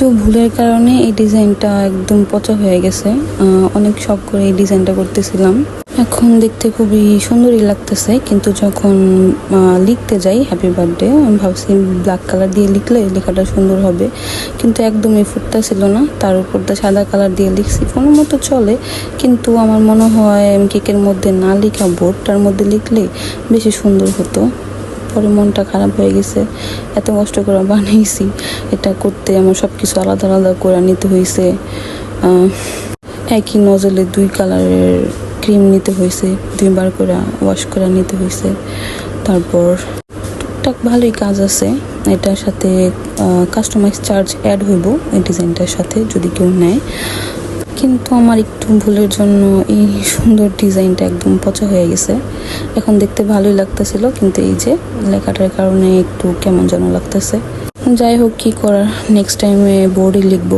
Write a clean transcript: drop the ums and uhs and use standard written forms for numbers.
একটু ভুলের কারণে এই ডিজাইনটা একদম পচা হয়ে গেছে। অনেক শখ করে এই ডিজাইনটা করতেছিলাম। এখন দেখতে খুবই সুন্দরই লাগতেছে, কিন্তু যখন লিখতে যাই হ্যাপি বার্থডে, আমি ভাবছি ব্ল্যাক কালার দিয়ে লিখলে লেখাটা সুন্দর হবে, কিন্তু একদমই ফুটতেছিল না। তার উপর দিয়ে সাদা কালার দিয়ে লিখছি, কোনো মতো চলে, কিন্তু আমার মনে হয় কেকের মধ্যে না লেখা বোর্ডটার মধ্যে লিখলে বেশি সুন্দর হতো। পরে মনটা খারাপ হয়ে গেছে, এত কষ্ট করে বানিয়েছি, এটা করতে আমার সব কিছু আলাদা আলাদা করে নিতে হয়েছে। একই নজলে 2 কালারের ক্রিম নিতে হয়েছে, 2 বার করে ওয়াশ করে নিতে হয়েছে। তারপর টুকটাক ভালোই কাজ আছে। এটার সাথে কাস্টমাইজ চার্জ অ্যাড হইব এই ডিজাইনটার সাথে যদি কেউ নেয়, কিন্তু আমার একটু ভুলের জন্য এই সুন্দর ডিজাইনটা একদম পচা হয়ে গেছে। এখন দেখতে ভালোই লাগতেছিল, কিন্তু এই যে লেখাটার কারণে একটু কেমন যেন লাগতেছে। যাই হোক, কি করার, নেক্সট টাইমে বোর্ডে লিখবো।